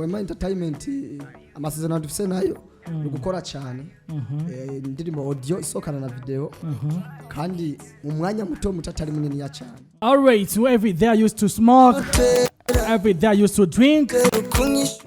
Wema Entertainment amasezerano dufise nayo gukora cyane indirimbo audio isokana na video kandi mu mwanya muto mutatari munini ya cyane. All right, so every day I used to smoke, every day I used to drink.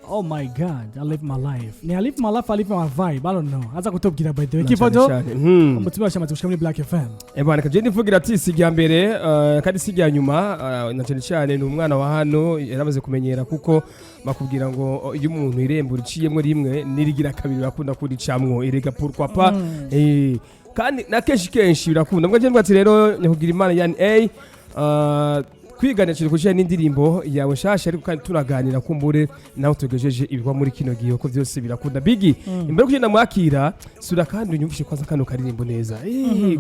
Oh my God, I live my life. I live my life, I live my vibe. I don't know. Aza kutubwira by the way. Kifodo. Umutima shama tushika muri Black FM. Bwana kagende mvugira ati sijya mbere kandi sijya nyuma na cyane ni umwana wa hano yaramaze kumenyera kuko makubwira ngo iyo umuntu irembo riciyemo rimwe nirigira kabiri bakunda kuricamwo irega pourquoi pas kandi na kenshi birakunda mbwa je ati rero nyakugira Imana yani kwiganira kushya n'indirimbo yawe shasha ariko kandi turaganira kumbure naho tugejeje ibigwa muri kino gihe ko byose birakunda Biggie imbere kugenda mwakira sura kandi unyumvishe kwaza kano karirimbo neza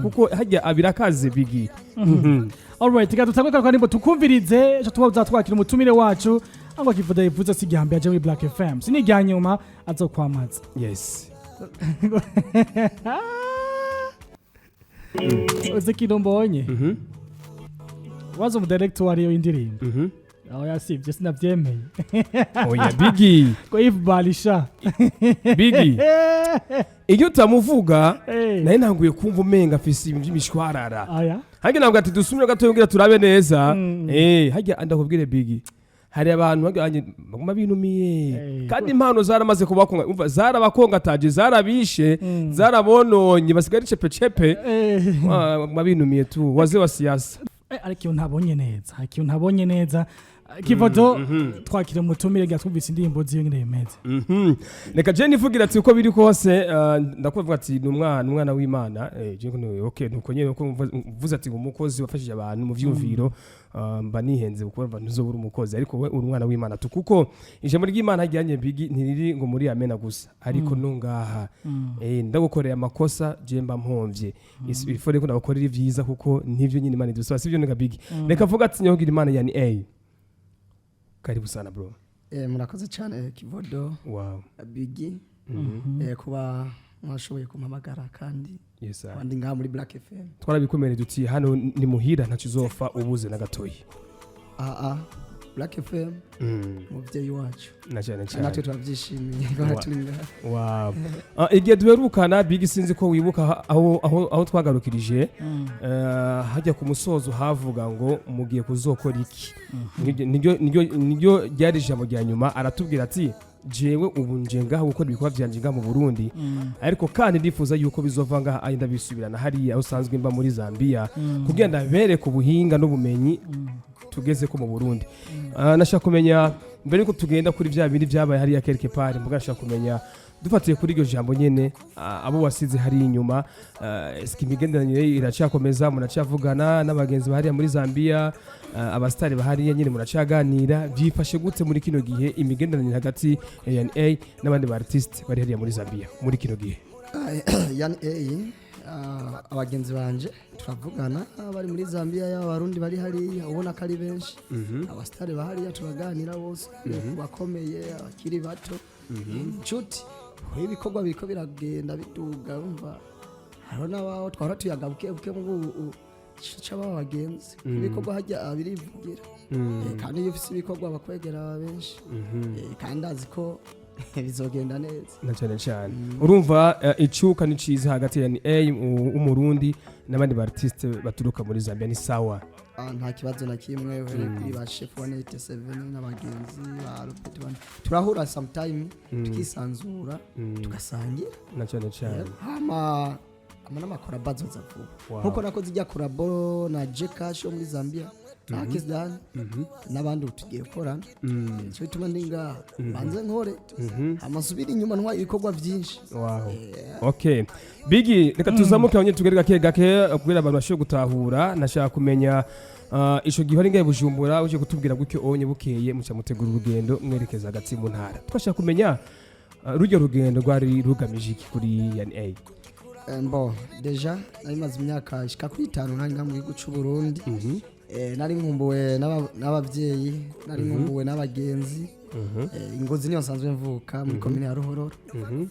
kuko hajya abirakaze Biggie. All right, tika tutangwe karirimbo tukumvirize cyo tubaza twakira umutumire wacu ngo kivuda yivuze sigambe aje muri Black FM sinijyanyuma azokwamaza. Yes. Ozekidombonye. Wazo mu director wariyo indirimbo. Aho yasivye sinavyemeye. Oya Biggie. Ko ifbalisha. Biggie. Iyo utamuvuga naye ntanguye kumva umenga afise ibintu by'imishwarara. Aya. Hage ntabwo ati dusumire gato yongera turabe neza. Hage andakubwire Biggie. Hari abantu baganye baguma binumiye kandi impano zaramaze kubakonga umva zarabakongataje zarabishe zarabononye basigaye cepe mabinumiye tu waze wa siasa ariko ntabonye neza Kifodo twakira umutumire gatwumvise indirimbo ziyo ngene yemeze. Reka je nivugira ati uko biri kose ndakuvuga ati numwana w'Imana je okay nuko nyene uko mvuze ati umukozi wafashije abantu mu vyumviro mba nihenze kuko ntuzobura umukozi ariko we uri umwana w'Imana tukuko ijambo ry'Imana hajyanye Biggie ntiriri ngo muri amena gusa ariko nungaha ndagukoreye amakosa je mba mpomvye ifore ko nabakorera ivyiza kuko ntivyo nyine Imana idusaba sivyo nga Biggie reka vuga ati nyogira Imana yani karibu sana bro. Murakoze cyane Kivodo. Wow. Biggie. Kuba mwashoboye kumpamagara kandi. Yes sir. Kandi ngaha muri Black FM. Twarabikomere duti hano ni muhira ntakizofa ubuze na gatoyi. Black FM. Muvyeyi wacu. Na cyane. Natwe twavyishimiye baraturinga. Wow. Igihe duherukana Biggie sinzi ko wibuka aho twagarukirije hajya ku musozo havuga ngo mugiye kuzokora iki. Niryo ryari ijambo rya nyuma aratubwira ati jewe ubu nje ngaha gukora ibikwa byanje ngaha mu Burundi ariko kandi ndifuza yuko bizovanga ayinda bisubirana hariya aho usanzwe mba muri Zambia kugenda bereka ubuhinga n'ubumenyi tugeze ko mu Burundi. Nashaka kumenya mbere ko tugenda kuri bya bindi byabaye hariya quelque part mbuga nashaka kumenya dufatiye kuri iryo jambo nyene abo wasize hari inyuma imigenderanire iracyakomeza munacavugana n'abagenzi bahariya muri Zambia abastari bahariya nyene muracaganira byifashe gute muri kino gihe imigenderanire hagati ya NA n'abandi ba artist bari hariya muri Zambia muri kino gihe yani abagenzi banje turavugana bari muri Zambia y'abarundi bari hariya ubona kari benshi abastari bahariya turaganira bose bakomeye akiri bato inshuti ibikorwa biriko biragenda biduga umva harona baho twara tuyagabuke mu cyaba bagenzi ibikorwa hajya abirivugira kandi iyo ufise ibikorwa bakwegera benshi kandi aziko bizogenda neza na cyane urumva icuka ni ciza hagati ya umurundi n'abandi ba artiste baturuka muri Zambia ni sawa nta kibazo na kimwe kuri ba chef 187 n'abagenzi ba Rupeti turahura sometime tukisanzura tugasangira na cyane amakora bazoza vuba nkuko nakoze ijya kurabo na Jcash muri Zambia Pakistan n'abandi tugiye korana cyo bituma ndinga banze nkore amasubira inyuma ntwa ibikorwa byinshi. Wow. Okay Biggie reka tuzamuke abanye tugere gake kubera abantu bashobora gutahura nashaka kumenya ico gihori ngaye Bujumbura uje kutubwira gutyo onye bukeye muca mutegura urugendo mwerekeza hagati mu ntara twashaka kumenya rujyo rugendo rwari rugamije iki kuri NA. Deja narimaze imyaka ishika kuri 5 nanga mu gihugu cy'u Burundi nari nkumbuwe n'abavyeyi nari nkumbuwe n'abagenzi ingozi niyo nsanzwe mvuka muri commune ya Ruhororo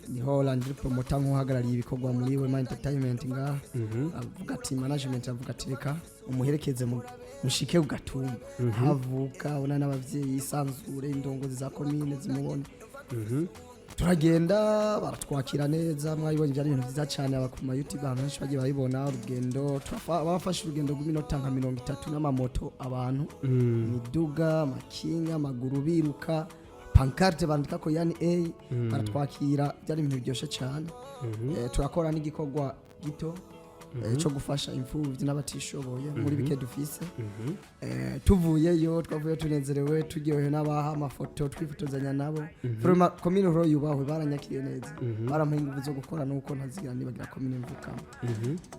niho Landry promoter nk'uhagarariye ibikorwa muri Wema Entertainment ngaha avuga ati management avuga ati reka umuherekeze mushike ugatumba havuka ubona n'abavyeyi isanzure indongozi za komine zimubona turagenda baratwakira neza mwabibonye byari ibintu byiza cyane abakuma YouTube abantu benshi bagiye bayibona urugendo bafashe urugendo rw'iminota nka 30 n'amamoto abantu miduga amakinga amaguru biruka pancarte bandika ko yani baratwakira byari ibintu byoshe cyane turakora n'igikorwa gito cyo gufasha imfuvyi n'abatishoboye muri bike dufise tuvuyeyo twavuye tunezerewe tugiyeho n'abaha amafoto twifotozanya nabo vraiment commune ro yubahwe baranyakiriye neza baramuha ingufu zo gukora nuko ntazigira nibagira commune mvukamo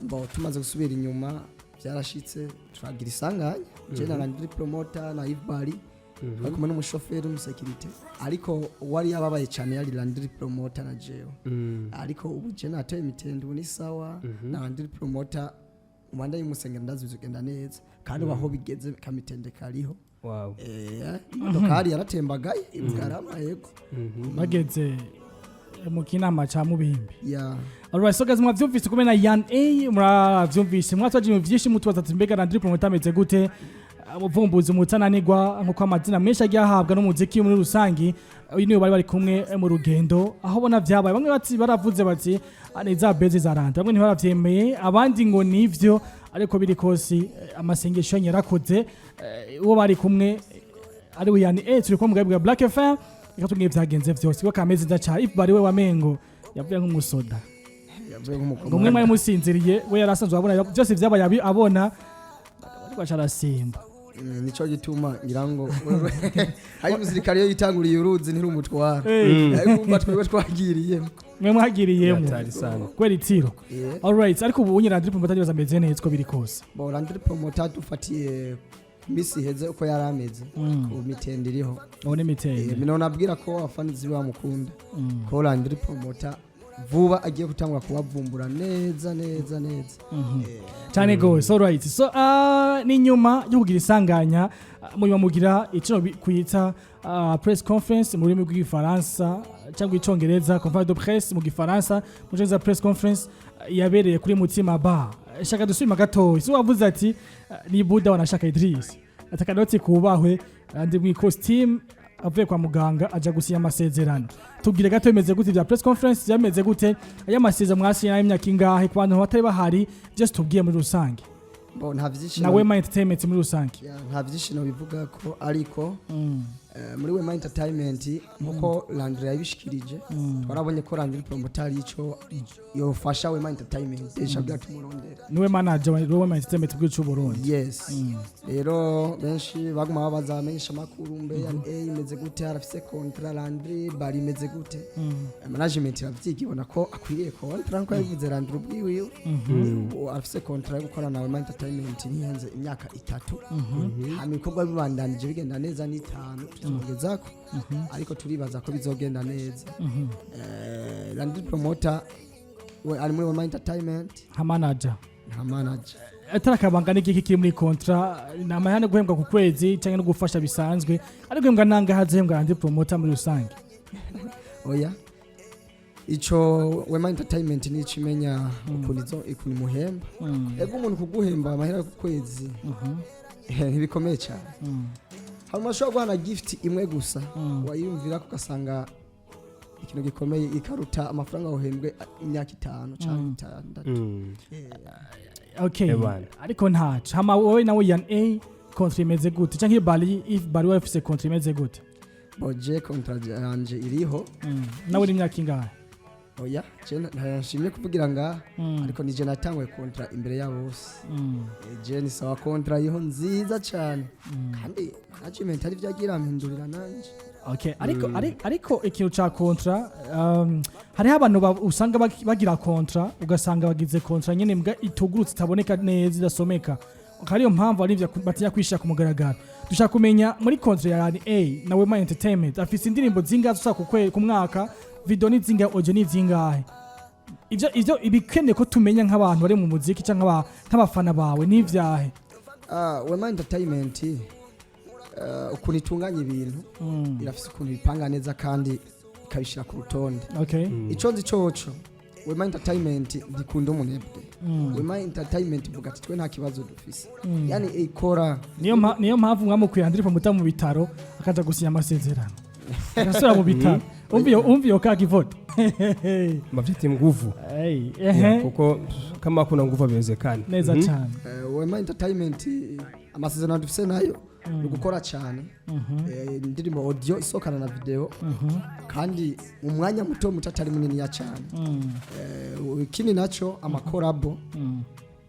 bo tumaze gusubira inyuma byarashitse turagira isanganya je na ndi promoter na Ivbari kumwe n'umushoferi n'umusekirite ariko wari yababaye cyane yari landry promoter na jewe ariko ubu je nateye imitende ni sawa na landry promoter umanda y'umusengero ndazuzugenda neza kandi baho bigeze kamitende kariho dokari yaratembagaye ibugarama yego bageze mu kinama ca mubimbi alright so guys mwavyumvise kumena Yan A mwavyumvise mwatwaje mu vyinshi mutubaza ati mbega landry promoter ameze gute muvumbuzi umutananirwa nkuko amazina menshi agiye ahabwa n'umuziki muri rusangi uyu niwe bari kumwe mu rugendo aho bona vyabaye bamwe baravuze bati aneza beze zaranda bamwe ntibaravyemeye abandi ngo nivyo ariko biri kosi amasengesho yarakoze uwo bari kumwe ari we yani turi ko mugabwa Black FM ikatubwiye vyagenze vyose ko kameze nda cyane if bari we wamengo yavuye nk'umusoda yavuye nk'umukomo umwe mwe musinziriye we yarasanzwe abona byose vyabaye abona basharasimba nico gituma ngirango hari musirikare yo yitanguriye uruzi ntiri umutwara kumva twebwe twagiriye mwe mwagiriyemo kwera itiro alright ariko ubu unye landry promoter baza meze neza ko biri kose bo landry promoter dufatiye misi heze uko yarameze ku mitende iriho one mitende minona abwira ko afanizi bamukunda ko landry promoter vuba agiye gutangwa kubavumbura neza cyane gose alright so ni nyuma yo kugira isanganya munyuma mugira icyo kwita press conference mu rurimi rw'igifaransa cyangwa icongereza conférence de presse mu gifaransa mujenza press conference yabereye kuri Mutima Bar shaka dusubima gato so wavuze ati ni Buda wanashaka Idris atakanoti kubahwe andi mu costume avuye kwa muganga aja gusinya amasezerano tubwire gato bimeze gute bya press conference yameze gute aya masezerano mwasinya y'imyaka ingahe ku bantu batari bahari just tubwiye muri rusange bo nta vyishino na Wema Entertainment muri rusange nta vyishino bivuga ko ariko muri Wema Entertainment nkuko Landry yabishikirije twarabonye ko Landry promoter ico yofasha Wema Entertainment eshabya tumurondera niwe manager wa Wema Entertainment bw'icu Burundi yes rero benshi baguma babaza amenyesha makuru mbe imeze gute arafise contrat Landry bari imeze gute management yavyigibona ko akwiriye contrat nko yavuze Landry ubwiwe afise contrat yo gukora na Wema Entertainment nihenze imyaka 3 amikobwa bibandanije bigenda neza ni 5 tuzogezako ariko turibaza ko bizogenda neza Landry promoter we ari muri Wema Entertainment ha manager atarakabanga n'igiki kiri muri contrat namayane guhembwa ku kwezi cyangwa no gufasha bisanzwe ari guhembwa nanga hazembwa Landry promoter muri rusange oya ico Wema Entertainment ni cimenya ukunizo ikuni muhemba ego umuntu kuguhemba amahera ku kwezi ntibikomeye cyane hama shobora guhana gift imwe gusa wayumvira ko gasanga ikintu gikomeye ikaruta amafaranga uhembwe imyaka 5 cyangwa 6 okay ariko ntaca hama wowe nawe Yan A contrat imeze gute cyangwa Bali if Bali wafise contrat imeze gute boje contrat yanje iriho nawe imyaka ingahe oya je ntashimye kuvugira nga ariko nije natangwe contrat imbere yabo bose je ni sawa contrat yiho nziza cyane kandi management ari vyagira mpindurira nanje okay ariko ikintu ca contrat hari abantu usanga bagira contrat ugasanga bagize contrat nyene mbwa itugurutse itaboneka neza idasomeka kariyo mpamvu ari vya batinya kwishira ku mugaragaro dushaka kumenya muri contrat ya Yan A na Wema Entertainment afise indirimbo zingazo usaka ku mwaka video ni zinga audio ni zingahe ivyo ibikene ko tumenya nk'abantu bari mu muziki cyangwa nk'abafana bawe n'ivyahe Wema Entertainment ukuntu itunganya ibintu irafise ukuntu bipanga neza kandi ikabishira ku rutonde okay ico nzi coco Wema Entertainment ndikunda umunebwe Wema Entertainment vuga ati twe nta kibazo dufise yani ikora niyo mpamvu mwamukwiye Andri Promoter mu bitaro akaza gusinya amasezerano agasura mu bitaro umviyo kakivoto mavyiti nguvu kuko kama kuna nguvu abezekana neza cyane Wema Entertainment amasezerano dufise nayo gukora cyane indirimbo audio isokana na video kandi mu mwanya muto mutatari munini ya cyane ikindi naco amakorabo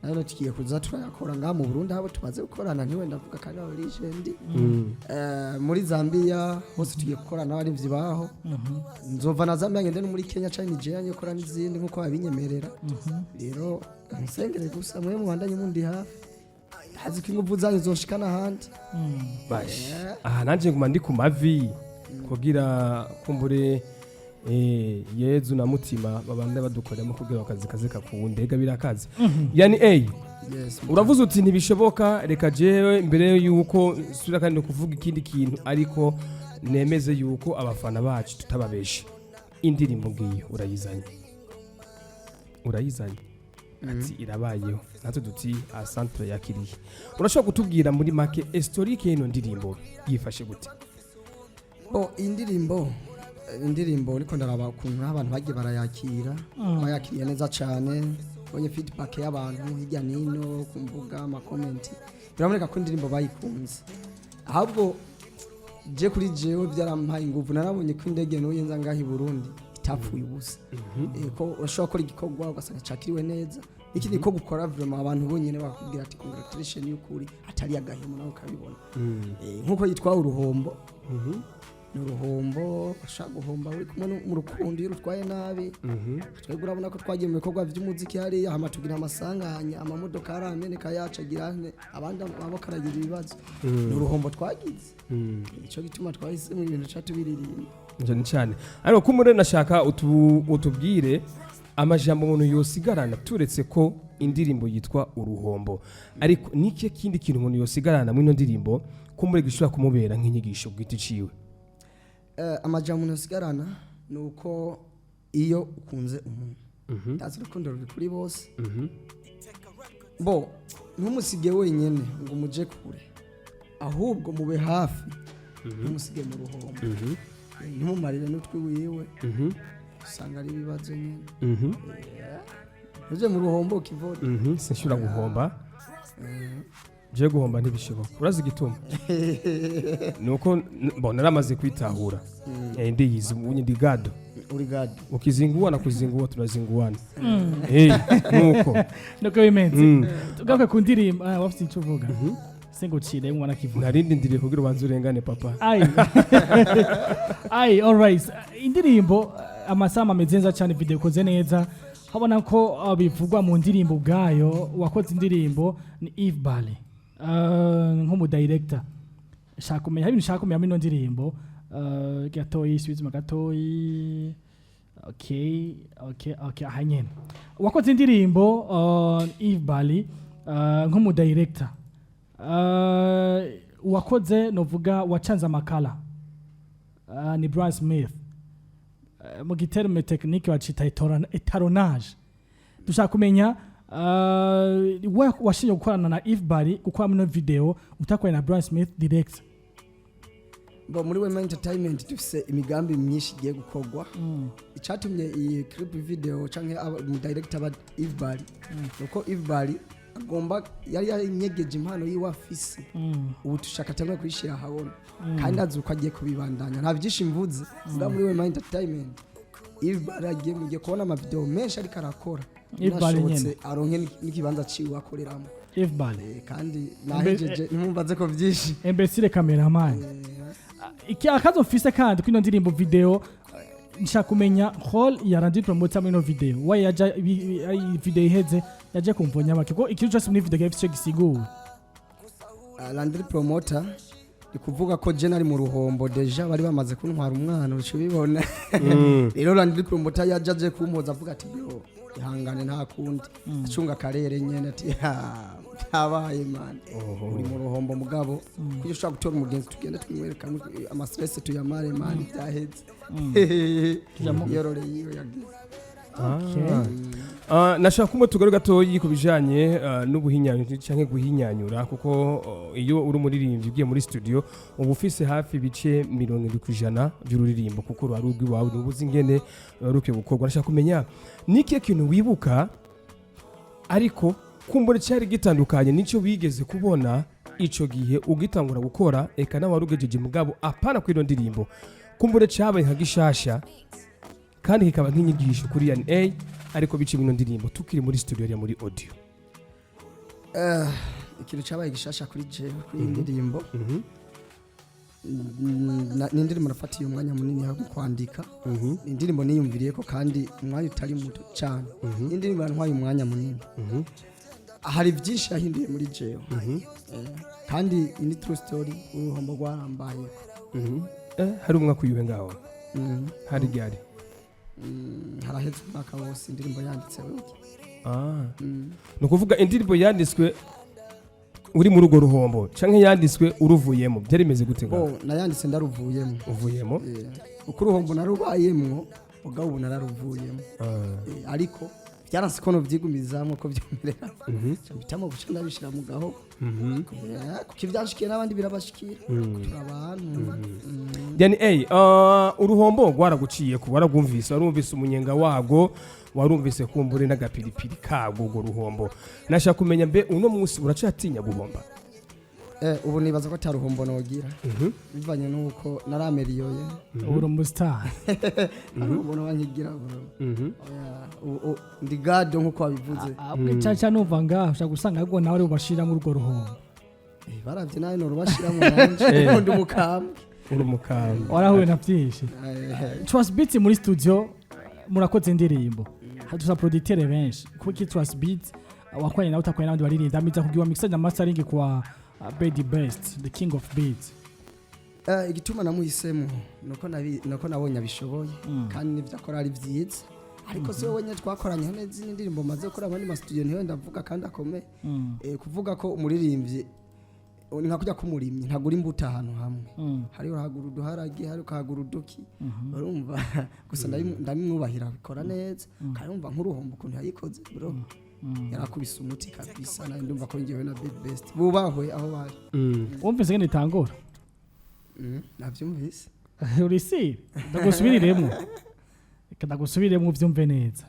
nayo tugiye kuza turayakora ngaha mu Burundi abo tumaze gukorana ntiwe ndavuga kandi aba legend muri Zambia hose tugiye gukorana n'abarivyi baho nzova na Zambia ngende no muri Kenya cyane Nigeria nyokora n'izindi nkuko babinyemerera rero nsengere gusa mwe mwandanye mundi hafi hazi kinguvu zanyu zoshikana handi bash nanje nguma ndi ku mavi kugira kumbure Yezu na mutima babande badukoramo kugira akazi kakundega birakazi yani yes uravuze uti ntibishoboka reka jewe mbere yuko sura kandi kuvuga ikindi kintu ariko nemeze yuko abafana bacu tutababeshe indirimbo ngiyo urayizanye ati irabayeho natwe duti centre yakiriye urashobora kutubwira muri make historique y'ino ndirimbo yifashe gute indirimbo niko ndaraba ukuntu abantu bagiye barayakira bayakiriye neza cyane bonye feedback y'abantu hirya nino ku mbuga ama comment biraboneka ko indirimbo bayikunze ahubwo je kuri jewe byarampaye ingufu narabonye ko indege no yenza ngahi Burundi itapfuye ubusa ko urashobora gukora igikorwa ugasanga cakiriwe neza ikindi ko gukora vraiment abantu bonyene bakubwira ati congratulations y'ukuri atari agahimo nawe kabibona nkuko yitwa uruhombo uruhombo ashaka guhomba uri kumwe mu rukundo y'urutwaye nabi twebwe urabona ko twagiye mu bikorwa by'umuziki hari hama tugira amasanganya amamodoka arameneka yacagira abandi abo karagira ibibazo uruhombo twagize ico gituma twahise mu bintu cyatubiririmba njye cyane ariko kumure nashaka utubwire amajambo umuntu yosigarana turetse ko indirimbo yitwa uruhombo ariko niki kindi kintu umuntu yosigarana mu ino ndirimbo kumure gishobora kumubera nk'inyigisho bwite ciwe amajambo nosigarana nuko iyo ukunze umuntu ndazi rukundo ruri kuri bose ntumusige wenyene ngo muje kure ahubwo mube hafi ntumusige mu ruhombo ntumumarire n'utwi wiwe usanga ari ibibazo nyene uje mu ruhombo kivoda sinshura guhomba je guhomba ntibishoboka urazi gituma nuko mbona naramaze kwitahura ndiyizi ubunye ndi gado uri gado ukizinguwa na kuzinguwa tunazinguwana nuko bimenze tugaruke ku ndirimbo wafite icyo uvuga singucire mwana kivuga narindi ndiriye kugira ubanze urengane papa alright indirimbo amasama mezenza cyane video koze neza habona ko bivugwa mu ndirimbo bwayo wakoze indirimbo ni Eve Bale nk'umu director shaka kumenya ibintu shaka kumenya ino ndirimbo gatoyi swizima gatoyi okay ahanyene wakoze indirimbo Eve Bale nk'umu director wakoze novuga wacanze amakala ni Brian Smith mu giterme technique bacita etaronage dushaka kumenya washinye gukorana na Eve Bale gukora muri video utakorana na Brian Smith direct muri Wema Entertainment dufise imigambi myinshi igiye gukorwa icatumye iyi clip video canke mu director ba Eve Bale nuko Eve Bale agomba yari yanyegeje impano yiwafise ubu tushaka tamwe kwishira habona kandi azuko agiye kubibandanya nta byinshi mvuze nga muri Wema Entertainment Eve Bale agiye mugiye kubona ama video menshi ariko arakora Eve Bale nyene aronke n'ikibanza ciwe akoreramo Eve Bale kandi nahejeje ntumbaze ko byinshi imbesire cameraman iki akazo mfise kandi kwino ndirimbo video nshaka kumenya hall ya Unagire promoter muri no video waye yaja video iheze yaje kumvonya bake ko ikintu cyose muri video gifite gisigura Unagire promoter ikuvuga ko je nari mu ruhombo deja bari bamaze kuntwara umwana ucubibona rero Unagire promoter yajaje kumpoza avuga ati bro ihangane nta kundi acunga karere nyene ati habaye man uri mu ruhombo mugabo kuko ushaka gutora umugenzi tugende twimwereka ama stress tuyamare man byaheze yorore yiyo yagize nashaka kumwe tugari gatoyi ku bijanye n'ubuhinyanyura canke guhinyanyura kuko iyo uri umuririmbyi ugiye muri studio uba ufise hafi ibice 70% by'ururirimbo kuko ruari urwiwawe n'ubuzi ingene ruke gukorwa. Nashaka kumenya niki kintu wibuka ariko kumbure cyari gitandukanye nico wigeze kubona ico gihe ugitangura gukora eka n'abarugejeje mugabo apana kwino ndirimbo kumbure cyabaye nka gishasha kandi kikaba nk'inyigisho kuri A ariko bice bino ndirimbo tukiri muri studio ya muri audio. Ikintu cyabaye gishasha kuri je kuri indirimbo n'indirimbo nafatiye umwanya munini yo kwandika indirimbo niyumviriye ko kandi umwanya utari muto cyane indirimbo yantwaye umwanya munini hari byinshi yahinduye muri jewe kandi ini true story uruhombo rwarambaye hari umwaka uyuwe ngaho hari gari haraheze umwaka wose indirimbo yanditse no kuvuga indirimbo yanditswe uri mu rugo ruhombo canke yanditswe uruvuyemo byari meze gute ngaho nayanditse ndaruvuyemo uvuyemo uko uruhombo narubayemo ubwo ubu nararuvuyemo ariko byaranse ko no byigumizamo ko byomerera bitamo guca ndabishira mu gaho kuko ibyashikiye n'abandi birabashikira abantu yani uruhombo gwaraguciye ku waragumvise warumvise umunyenga wago warumvise kumbure n'agapiripiri kago go ruhombo nashaka kumenya mbe uno munsi uracatinya guhomba ubu nibaza ko ataruhombo nogira bivanye nuko narameriyoye uri mu star ubona wanyigira ndi gado nkuko wabivuze cyane numva ngaho ushaka gusanga ahubwo nawe ubashira mu rugo ruhombo baravye nawe no rubashira mu nanje ndi mukamba uri mukamba warahuye na byinshi Trust Beat muri studio murakoze indirimbo hatusa producteur benshi kuko Trust Beat wakwanye nawe utakwanye n'abandi baririmba amiza kugiwa mixage na mastering kwa Bedi Best the king of beats igituma namuhisemo nuko nabonye abishoboye kandi nivyakora ari vyiza ariko se wenye twakoranye neza indirimbo maze gukora abandi ma studio niho ndavuga kandi akomeye kuvuga ko umuririmbyi ni nka kujya kumurimyi ntagura imbuto ahantu hamwe hari urahagura uduharage hari ukahagura uduki urumva gusa ndamwubahira bikora neza kandi umva nk'uruhombo ukuntu yayikoze bro yarakubise umuti kabisa na ndumva ko ngiye na Bedi Best bubahwe aho bari wumvise ngene itangora navyumvise urisi ndagusubiriremo ndagusubiremo byumve neza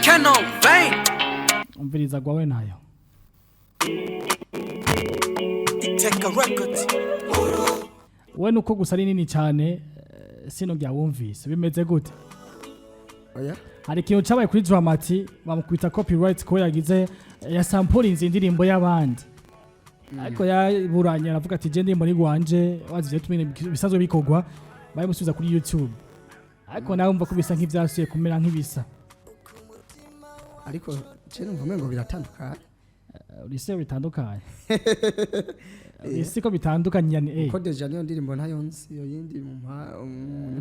Kano vein umviriza gwawe nayo Take a record we nuko gusa ari nini cyane sino byawumvise bimeze gute oya hari ikintu cyabaye kuri Dramati bamukwita copyright ko yagize ya sampling indirimbo y'abandi ariko yaburanye aravuga ati je ndimo ni gwanje wazije tumene bisazo bikogwa bayimusubiza kuri YouTube ariko nawe umva ko bisa nk'ivyasuye kumera nk'ibisa ariko je numva ngo biratandukanye urise bitandukanye isi ko bitandukanye yani ko deja niyo ndirimbo ntayo nzi yo yindi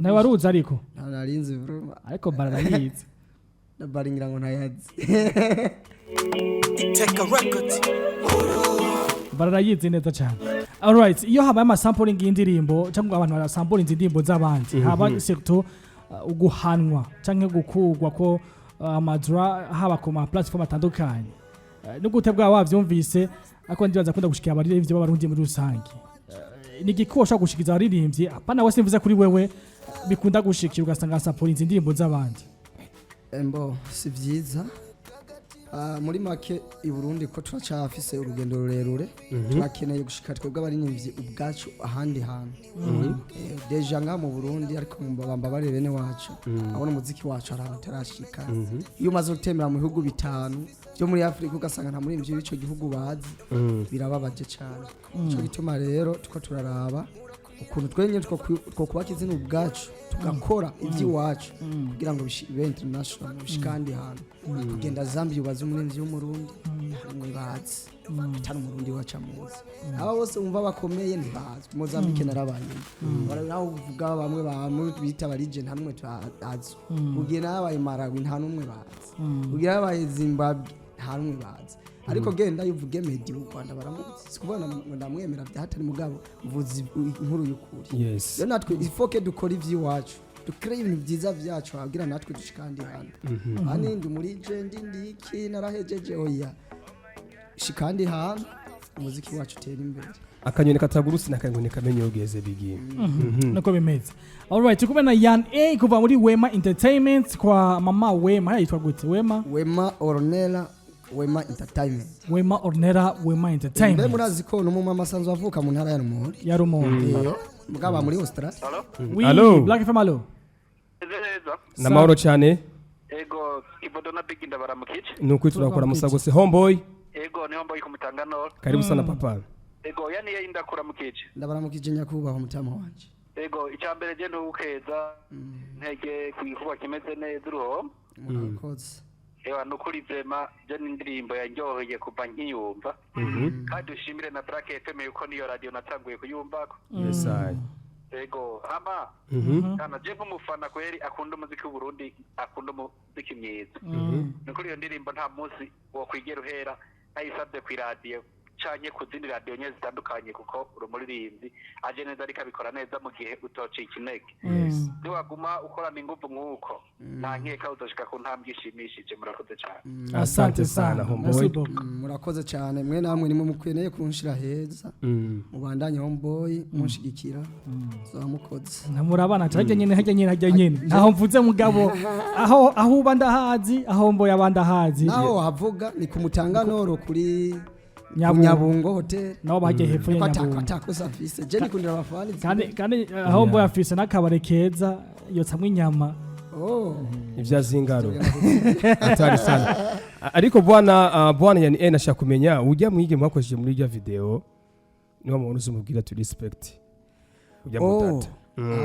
nawe waruzi ariko narinzi bro ariko bararayizi baringira ngo ntayazi Take a record bararayizi neza cyane alright iyo habaye ama sampling y'indirimbo cyangwa abantu barasampling indirimbo z'abandi haba sector uguhanwa cyangwa gukugwa ko amadra haba ku ma platform atandukanye n'ugute bwa wavyumvise ako ndibaza kunda gushikira abaririmbyi b'abarundi muri rusange ni gikosha gushikiza abaririmbyi apana wese mvuze kuri wewe bikunda gushikira ugasanga sampling indirimbo z'abandi embo si vyiza muri make i Burundi ko turacafise urugendo rurerure turakeneye gushika twebwe abaririmbyi ubwacu ahandi hantu deja nga mu Burundi ariko mbamba bare bene wacu abona umuziki wacu araho tarashika iyo umaze gutembera mu bihugu bitanu byo muri Afrika ugasanga nta muririmbyi w'ico gihugu bazi birababaje cyane cyo gituma rero tuko turaraba ukuntu twenye two kubaka izina ubwacu tugakora iby'iwacu kugira ngo bibe international bishikandi hantu kugenda Zambia ubaze umuririmbyi w'umurundi hamwe bazi bitari umurundi wacu amuzi aba bose umva bakomeye ntibazi Mozambique narabaye baraho uvuga bamwe bamwe bita abarigent hamwe twazi ugiye nabaye Malawi nta numwe bazi ugiye nabaye Zimbabwe nta numwe bazi ariko genda yuvuge Meddy mu Rwanda baramuzi sikubona ndamwemera bya hatari mugabo mvuzi inkuru y'ukuri yes rero natwe ifoke dukora ivy'iwacu dukore ibintu byiza byacu hagira natwe dushikandi hano hani ndi muri jendi ndiki narahejeje oya shikandi hano umuziki wacu utera imbere akanyoni katagurutse nakangoni kamenye ugeze bigi nuko bimeze alright tukume na Yan A kuva muri Wema Entertainment kwa mama Wema yitwa gute Wema Ornella Wema Entertainment Wema Ornella Wema Entertainment mbe murazi ko no mu mama sanzwe avuka mu ntara ya Rumonge mugaba muri Australia oui Allo. Black FM allo Neza. namahoro cyane Ego ibodo na big ndabaramukije. nuko turakora musagose homeboy Ego niho mboyi kumutangano. karibu sana papa Ego yani yeye ndakuramukije. ndabaramukije nyakubaho mutama wanje Ego icyambere je ndukeza ntege kuyivuba kimeze neza uruho. murakoze Ewa nukuri vrema je n'indirimbo yanyoheye kuva nkiyumva. Kandi ushimire na Black FM yuko niyo radio natanguye kuyumvako. yes I Ego ama kana je nk'umufana kweri akunda umuziki w'u Burundi akunda umuziki mwiza. Nukuri iyo ndirimbo nta munsi wo kwigera uhera ayisabye ku radio canye ku zindi radio nye zitandukanye kuko urumuririmbi aje neza ariko abikora neza mu gihe utocika intege. Niwaguma ukorana ingufu nk'uko nta nkeka uzoshika ku ntambwe ishimishije murakoze cyane. asante sana homeboy murakoze cyane mwe namwe nimwe mukweneye kunshira heza mubandanye homeboy munshigikira zamukoze namurabana hajya nyine ntaho mvuze mugabo aho uba ndahazi aho mboya abandahazi naho havuga ni kumutanganoro kuri Nyabungo hotel naho bagiye hepfo ya Nyabungo atakosa afise je nikundira abafani kandi aho mboya afise n'akabare keza yotsamwe inyama ivyazingaro atari sana ariko bwana yani nashaka kumenya ujya mwige mwakoresheje muri iyo video niho muntu uzumubwira to respect ujya mutata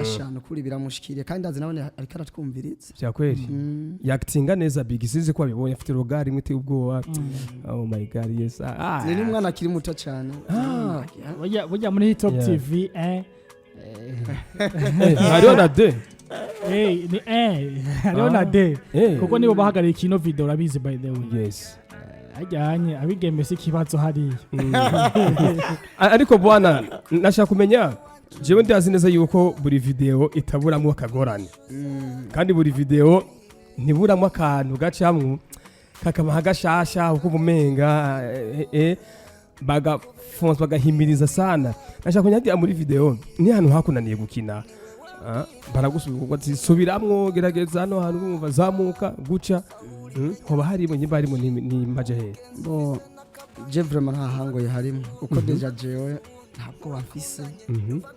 ashana kuri biramushikiriye kandi azi nabone ariko aratwumviriza bya kweli yaktinga neza big sinzi ko abibonye afite rogari mwite ubwoba oh my god yes ni mwana akiri muto cyane burya muri Top TV hariho na de ni hariho na de kuko nibo bahagarariye kino video urabizi by the way yes ajyanye abigemese ikibazo hariya ariko bwana nashaka kumenya jewe ndazi neza yuko buri video itaburamwo akagorane kandi buri video ntiburamwo akantu gacamwo kakaba gashasha uko bumenga bagafonsa bagahimiriza sana nashaka kunyadira muri video ni hano hakunaniye gukina baragusubira zisubiramwo gerageza hano hantu bumva zamuka guca hoba harimo nyimba harimo ni majehe bo je vraiment nta hangoye harimo uko deja jewe ntabwo bafise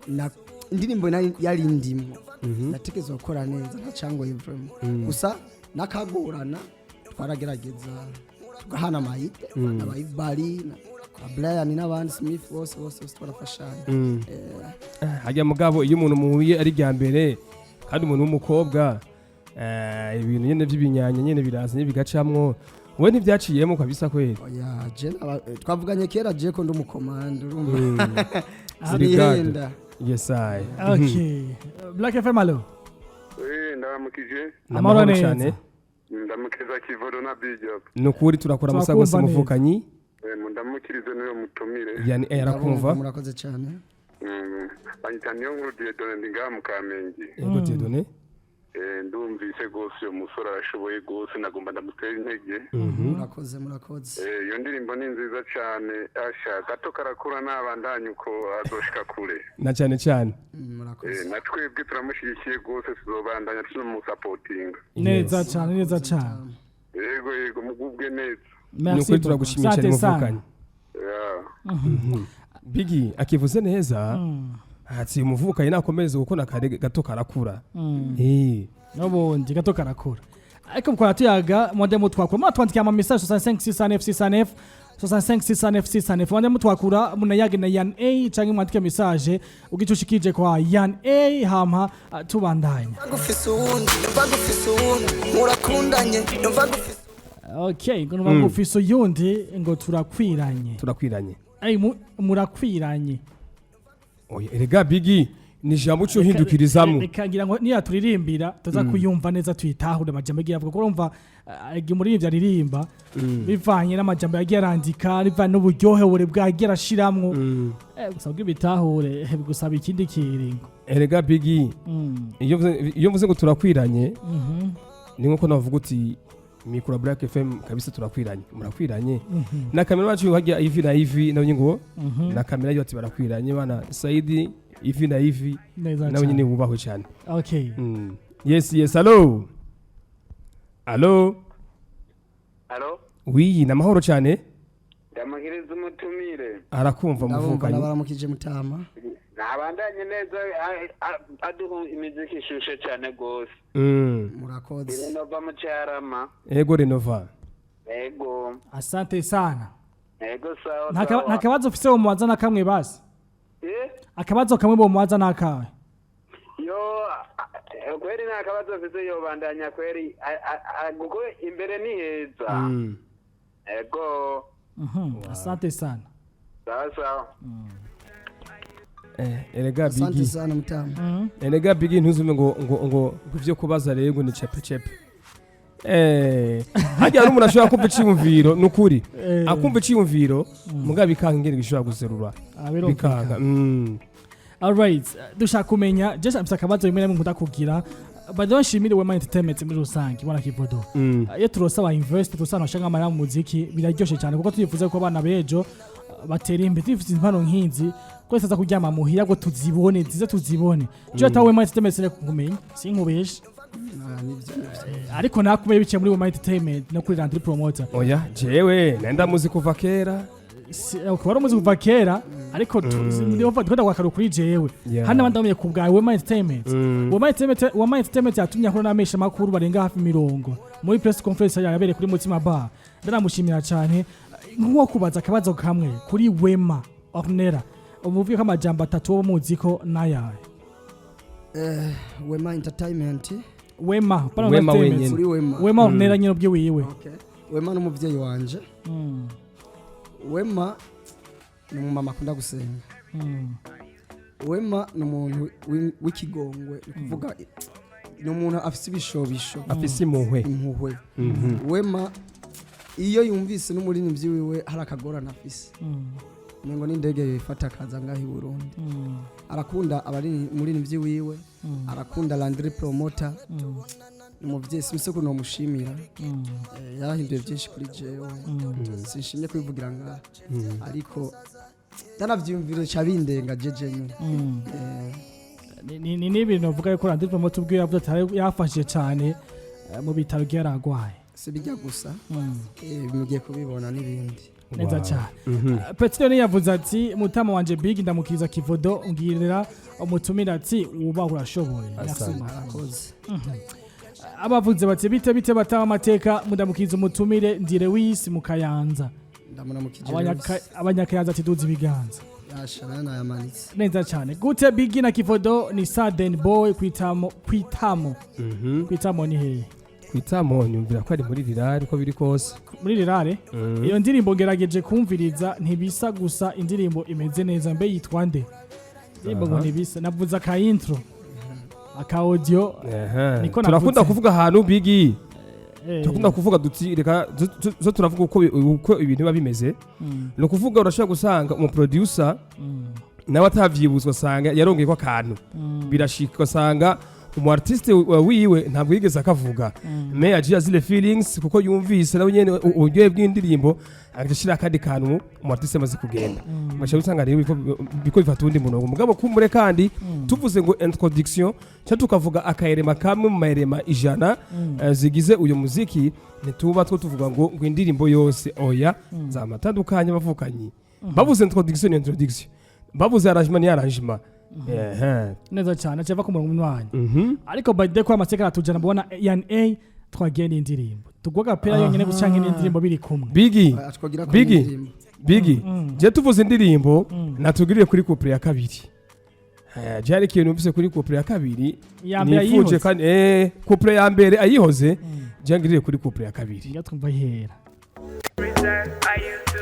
na indirimbo yari ndimo nategezwe gukora neza nta cyangoye vraiment gusa nakagorana twaragerageza tugahana mayite abayibari Brian n'abandi Smith bose twarafashanya hajya mugabo iyo umuntu muhuye ari rya mbere kandi umuntu w'umukobwa ibintu nyene by'ibinyanya nyene birazanye bigacamwo we ntibyaciyemo kabisa kweli oya je twavuganye kera je ko ndumukomanda urumva zirigenda yes I okay Black FM allo ndaramukije amahoro neza ndamukeza kivodo na big up nukuri turakora musagose muvukanyi ndamukirize niyo mutumire yani arakumva murakoze cyane banyita niyo nkuru Diedone ndinga mu Kamenge ego Diedone ndumvise gose uyo musore arashoboye gose nagomba ndamutera intege murakoze iyo ndirimbo ni nziza cyane asha gato karakura n'abandanye uko azoshika kure na cyane murakoze natwebwe turamushyigikiye gose tuzobandanya tunamusapotinga neza cyane yego mugubwe neza nuko turagushimira cyane muvukanye Bigi akivuze neza hatsi umuvukanye nakomeze gukona kare gato karakura n'ubundi gato karakura ariko mukora tuyaga mwande mutwakura mwatwandikiye ama message 6569 6569 mwande mutwakura munayage na Yan A canke mwandike message ugicushikije kwa Yan A hama tubandanya murakundanye okay ngo numva gufise yundi ngo turakwiranye turakwiranye murakwiranye oya erega Bigi ni jambo cyo hindukirizamo reka ngo niya turirimbira tuza kuyumva neza tuyitahure amajambo agiye avuga ko urumva umuririmbyi aririmba bivanye n'amajambo yagiye arandika bivanye n'uburyohe bure bwagiye arashiramwo gusa bw'ibitahure bigusaba ikindi kiringo erega bigi iyo mvuze ngo turakwiranye ni nkuko navuga uti mikura Black FM kabisa turakwiranye murakwiranye na kamera bacu hajya ivi na ivi nawe ngo na kamera yo ati barakwiranye bana Saidi ivi na ivi nawe nyine bubahwe cyane okay yes hello oui namahoro cyane ndamagiriza umutumire arakumva muvukanye baramukije mutama nabandanye neza aduha imiziki ishushe cyane gose murakoze Renova mu Cyarama ego Renova ego asante sana ego sawa nta kabazo ufise mu mwaza na kamwe basi akabazo kamwe bo mwaza nakawe yo kweri nta kabazo ufise yo bandanya kweri guko imbere ni heza ego asante sana sawa erega bigi asante sana mutama erega bigi ntuzume ngo ivyo kubaza rego ni cepe hajya ari umuntu ashobora kumva iciyumviro nukuri akumva iciyumviro muga bikanga ingene gishobora guserura bikanga alright dushaka kumenya je amsa kabazo rimwe namwe kudakugira badonshimire Wema Entertainment muri rusangi bona kivodo iyo turosa ba invest tusana shanga amara mu muziki biraryoshe cyane kuko twifuza ko abana bejo batera imbere twifuza impano nkinzi kwese za kuryama muhira ngo tuzibone zize tuzibone je atawe Wema Entertainment kumenya sinkubeshe ariko nakumeye biciye muri Wema Entertainment no kuri Landry Promoter oya jewe nenda muzi kuva kera ukora muzi kuva kera ariko ndiyo twenda kwakaro kuri jewe hana bandamenye ku bwawe Wema Entertainment Wema Entertainment yatumye akora namesha makuru barenga hafi 100 muri press conference yabereye kuri Mutima Bar ndanamushimira cyane nkuko kubaza akabazo kamwe kuri Wema Ornera umuvuye ko amajambo 3 wo muziko nayawe Wema Entertainment Wema Wema Ornera nyine byo wiwe Wema n'umuvyeyi wanje Wema ni umumama akunda gusenga Wema ni umuntu w'ikigongwe kuvuga ni umuntu afise ibishobisho afise impuhwe Wema iyo yumvise n'umuririmbyi wiwe hari akagorana afise ngo n'indege yifata kaza ngaho i Burundi arakunda abari umuririmbyi wiwe arakunda Landry Promoter umuvyeyi simse ko no mushimira yahinduye byinshi kuri jewe sinshimye kwivugira nga ariko ndanavyumvire cabindenga jeje ni ibintu novuga yuko Landry Promoter ubwiye yavuze yafashije cyane mu bitaro byaragwaye sibijya gusa bimugiye kubibona n'ibindi neza cyane Petero yavuze ati mutama wanje big ndamukiriza kivodo ngirira umutumira ati uba urashoboye murakoze abavuze bati bite batama amateka mudamukiriza umutumire ndire wisi mukayanza ndamunamukije abanyakayanza ati duze ibiganza yashana nayamanitse neza cyane gute big na kivodo ni Sudden Boy kwitamo ni hehe kwitamo nyumvira ko ari muri rirare ko biri kose muri rirare iyo ndirimbo ngerageje kumviriza ntibisa gusa indirimbo imeze neza mbe yitwa nde indirimbo ngo ntibisa navuze aka intro aka audio niko turakunda kuvuga ahantu bigi turakunda kuvuga duti reka zo turavuga uko ibintu biba bimeze no kuvuga urashobora gusanga umu producer nawe atavyibuzwa sanga yarongeye ko akantu birashika sanga umu artiste wiwe ntabwo yigeze akavuga me agiye azile feelings kuko yumvise nawe nyene uburyohe bw'indirimbo agashira kandi kantu umu artiste amaze kugenda masha usanga rero biko bifata undi murongo mugabo kumure kandi tuvuze ngo introduction cyo tukavuga akaerema kamwe mu maerema ijana zigize uyu muziki nituba two tuvuga ngo indirimbo yose oya zamatandukanye bavukanyi bavuze introduction bavuze arrangement neza cyane cyava ku murongo mwanya ariko by the way amateka atujana mbona yan A twagenda indirimbo tugwaga pera yonyene gucanka indirimbo biri kumwe bigi je tuvuze indirimbo natugiriye kuri couple ya kabiri jari kintu mvise kuri couple ya kabiri nifuje kandi couple ya mbere ayihoze jangiriye kuri couple ya kabiri ngatwumva ihera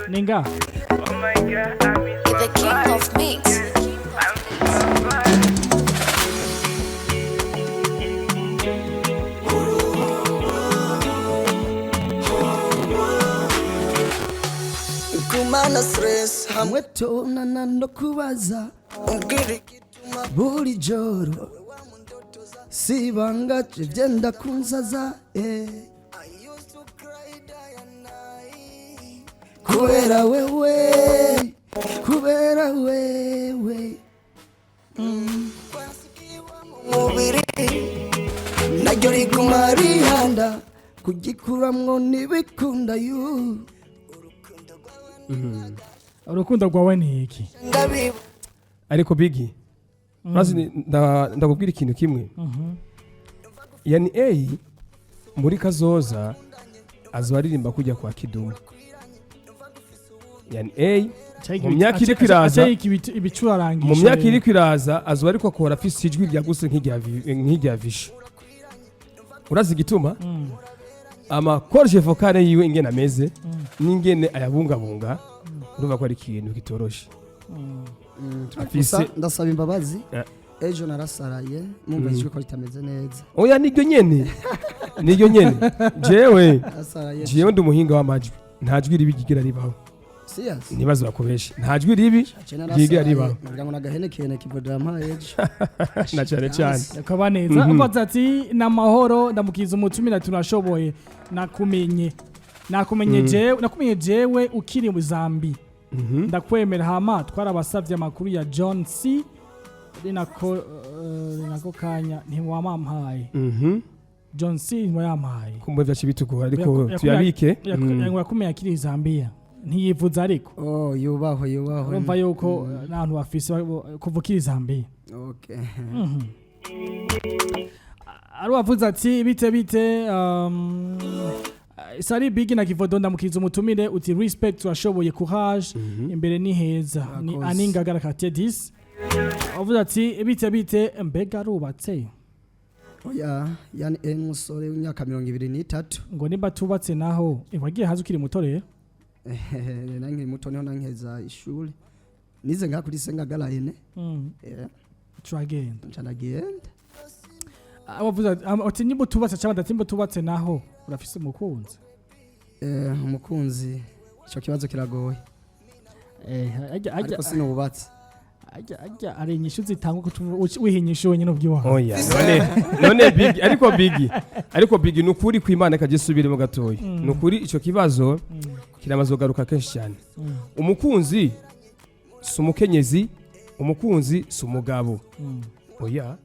ninga the king of mix hamwe tonana no kubaza buri joro sibanga vyenda kunsaza kubera wewe mubiri naryo riguma rihanda kugikuramwo nibikunda yu urukundo rwawe ni iki ariko bigi maze ndakubwira ikintu kimwe yani A muri kazoza azwaririmba kujya kwa Kidumu yani A mu myaka iri kwiraza ibicurarangisha mu myaka iri kwiraza azwa ariko akora afise ijwi rya guse nk'irya visho urazi igituma ama corge vocale yiwe ingene ameze n'ingene ayabungabunga urumva ko ari ikintu kitoroshe afise ndasaba imbabazi ejo narasaraye numva ijwi ko ritameze neza oya niryo nyene jewe ndi umuhinga w'amajwi nta jwi ribi gigira ribaho nibazo bakubeshe nta jwi ribi gigira ribaho ngira ngo nagahenekene kivodera mpayeje na cyane akaba neza ubaza ati namahoro ndamukiza umutumira turashoboye nakumenye jewe ukiri mu Zambi ndakwemera hama twarabasavye amakuru ya John C rinako kanya ntiwamampaye John C ntiwayampaye kumbe vyacibitugora ariko tuyabike yakumenya akiri Zambia ntiyivuza ariko yubahwe urumva yuko n'abantu bafise kuva ukiri Zambia okay ari wavuze ati bite Sari bigi na kivodo ndamukiza umutumire uti respect turashoboye courage imbere ni heza ni aninga garakate 10 avuze ati bite mbega rubatse oya yani umusore w'imyaka 23 ngo nimba tubatse naho wagiye hazi ukiri muto rero nange muto niho nankeza ishuri nize nga kuri senga galayene turagenda ncanagenda abavuze ati nimba tubatse cyangwa ndatimba tubatse naho urafise umukunzi umukunzi ico kibazo kiragoye ariko sinubatse ajya ari inyishu zitangwa wihinyisha wenyine ubyiwaho oya none ariko bigi nukuri kwimana kagisubire mu gatoyi nukuri ico kibazo kiramazogaruka kenshi cyane umukunzi si umukenyezi umukunzi si umugabo oya